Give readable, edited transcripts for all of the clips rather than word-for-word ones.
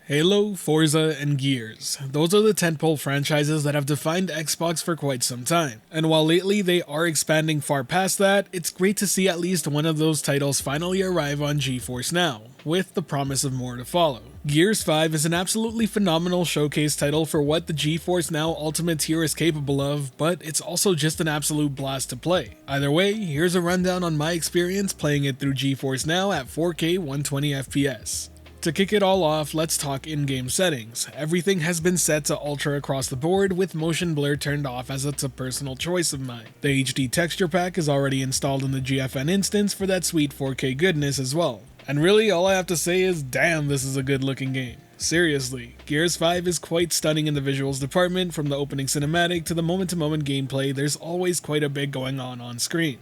Halo, Forza, and Gears. Those are the tentpole franchises that have defined Xbox for quite some time. And while lately they are expanding far past that, it's great to see at least one of those titles finally arrive on GeForce NOW, with the promise of more to follow. Gears 5 is an absolutely phenomenal showcase title for what the GeForce NOW Ultimate tier is capable of, but it's also just an absolute blast to play. Either way, here's a rundown on my experience playing it through GeForce NOW at 4K 120fps. To kick it all off, let's talk in-game settings. Everything has been set to ultra across the board, with motion blur turned off as it's a personal choice of mine. The HD texture pack is already installed in the GFN instance for that sweet 4K goodness as well. And really, all I have to say is, damn, this is a good looking game. Seriously, Gears 5 is quite stunning in the visuals department. From the opening cinematic to the moment-to-moment gameplay, there's always quite a bit going on screen.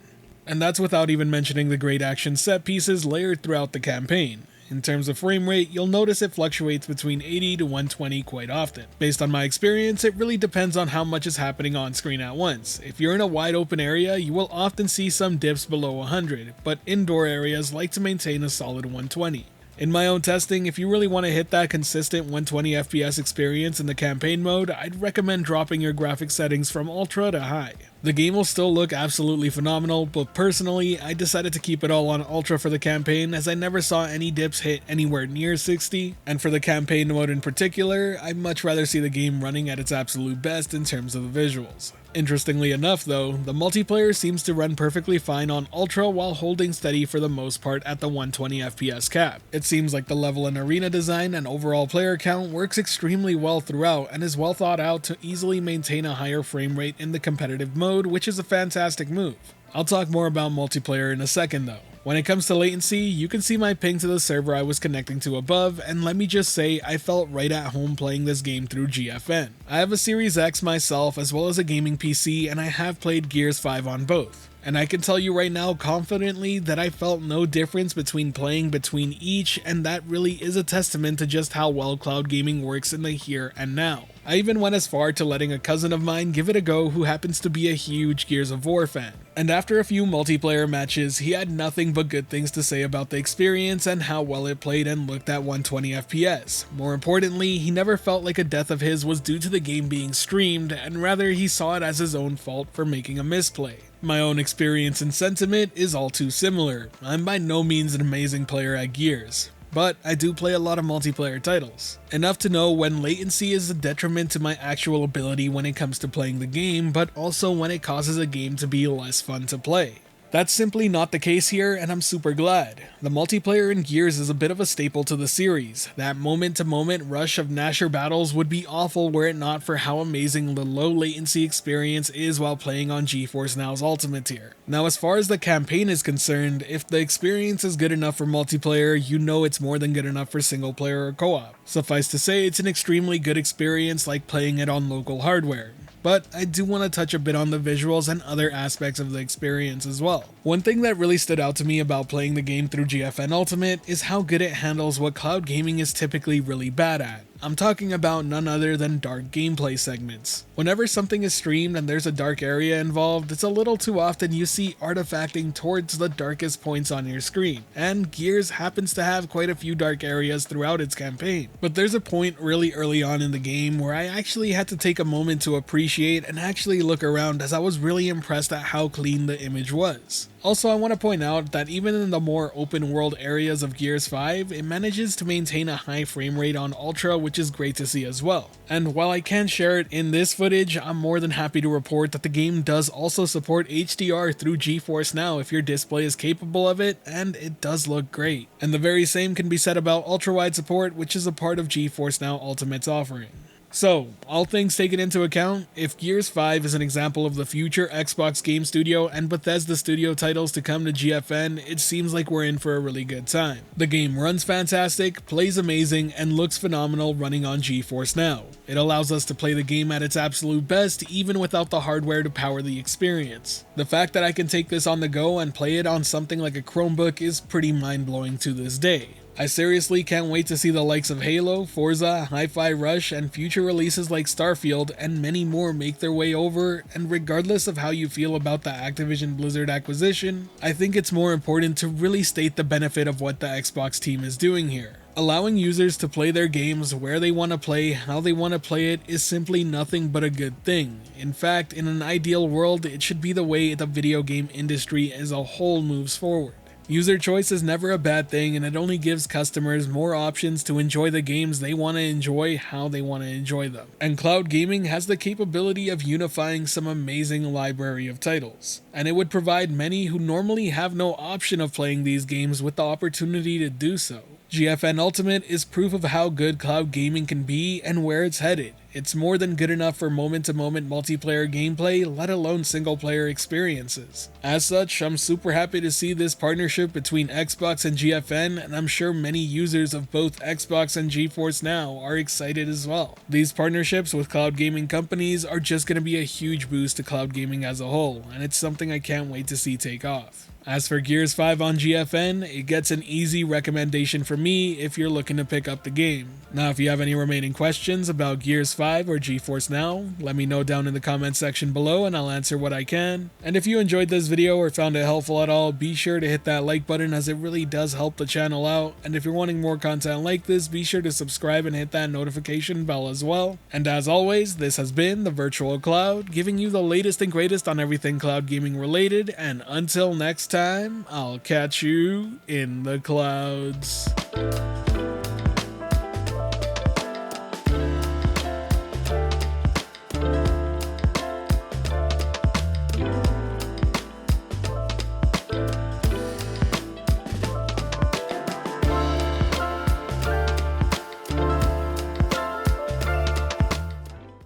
And that's without even mentioning the great action set pieces layered throughout the campaign. In terms of frame rate, you'll notice it fluctuates between 80 to 120 quite often. Based on my experience, it really depends on how much is happening on screen at once. If you're in a wide open area, you will often see some dips below 100, but indoor areas like to maintain a solid 120. In my own testing, if you really want to hit that consistent 120fps experience in the campaign mode, I'd recommend dropping your graphics settings from ultra to high. The game will still look absolutely phenomenal, but personally, I decided to keep it all on ultra for the campaign as I never saw any dips hit anywhere near 60, and for the campaign mode in particular, I'd much rather see the game running at its absolute best in terms of the visuals. Interestingly enough though, the multiplayer seems to run perfectly fine on ultra while holding steady for the most part at the 120fps cap. It seems like the level and arena design and overall player count works extremely well throughout and is well thought out to easily maintain a higher frame rate in the competitive mode, which is a fantastic move. I'll talk more about multiplayer in a second though. When it comes to latency, you can see my ping to the server I was connecting to above, and let me just say I felt right at home playing this game through GFN. I have a Series X myself as well as a gaming PC, and I have played Gears 5 on both. And I can tell you right now confidently that I felt no difference between playing between each, and that really is a testament to just how well cloud gaming works in the here and now. I even went as far to letting a cousin of mine give it a go who happens to be a huge Gears of War fan. And after a few multiplayer matches, he had nothing but good things to say about the experience and how well it played and looked at 120fps. More importantly, he never felt like a death of his was due to the game being streamed, and rather he saw it as his own fault for making a misplay. My own experience and sentiment is all too similar. I'm by no means an amazing player at Gears, but I do play a lot of multiplayer titles. Enough to know when latency is a detriment to my actual ability when it comes to playing the game, but also when it causes a game to be less fun to play. That's simply not the case here, and I'm super glad. The multiplayer in Gears is a bit of a staple to the series. That moment-to-moment rush of Nasher battles would be awful were it not for how amazing the low latency experience is while playing on GeForce NOW's Ultimate tier. Now as far as the campaign is concerned, if the experience is good enough for multiplayer, you know it's more than good enough for single player or co-op. Suffice to say, it's an extremely good experience like playing it on local hardware. But I do want to touch a bit on the visuals and other aspects of the experience as well. One thing that really stood out to me about playing the game through GFN Ultimate is how good it handles what cloud gaming is typically really bad at. I'm talking about none other than dark gameplay segments. Whenever something is streamed and there's a dark area involved, it's a little too often you see artifacting towards the darkest points on your screen, and Gears happens to have quite a few dark areas throughout its campaign. But there's a point really early on in the game where I actually had to take a moment to appreciate and actually look around, as I was really impressed at how clean the image was. Also, I want to point out that even in the more open world areas of Gears 5, it manages to maintain a high frame rate on Ultra, which is great to see as well. And while I can't share it in this footage, I'm more than happy to report that the game does also support HDR through GeForce NOW if your display is capable of it, and it does look great. And the very same can be said about ultra-wide support, which is a part of GeForce NOW Ultimate's offering. So, all things taken into account, if Gears 5 is an example of the future Xbox game studio and Bethesda studio titles to come to GFN, it seems like we're in for a really good time. The game runs fantastic, plays amazing, and looks phenomenal running on GeForce NOW. It allows us to play the game at its absolute best even without the hardware to power the experience. The fact that I can take this on the go and play it on something like a Chromebook is pretty mind-blowing to this day. I seriously can't wait to see the likes of Halo, Forza, Hi-Fi Rush, and future releases like Starfield and many more make their way over, and regardless of how you feel about the Activision Blizzard acquisition, I think it's more important to really state the benefit of what the Xbox team is doing here. Allowing users to play their games where they want to play, how they want to play it, is simply nothing but a good thing. In fact, in an ideal world, it should be the way the video game industry as a whole moves forward. User choice is never a bad thing, and it only gives customers more options to enjoy the games they want to enjoy how they want to enjoy them. And cloud gaming has the capability of unifying some amazing library of titles, and it would provide many who normally have no option of playing these games with the opportunity to do so. GFN Ultimate is proof of how good cloud gaming can be and where it's headed. It's more than good enough for moment-to-moment multiplayer gameplay, let alone single-player experiences. As such, I'm super happy to see this partnership between Xbox and GFN, and I'm sure many users of both Xbox and GeForce NOW are excited as well. These partnerships with cloud gaming companies are just going to be a huge boost to cloud gaming as a whole, and it's something I can't wait to see take off. As for Gears 5 on GFN, it gets an easy recommendation from me if you're looking to pick up the game. Now, if you have any remaining questions about Gears 5 or GeForce NOW, let me know down in the comment section below and I'll answer what I can. And if you enjoyed this video or found it helpful at all, be sure to hit that like button as it really does help the channel out. And if you're wanting more content like this, be sure to subscribe and hit that notification bell as well. And as always, this has been the Virtual Cloud, giving you the latest and greatest on everything cloud gaming related, and until next time, I'll catch you in the clouds.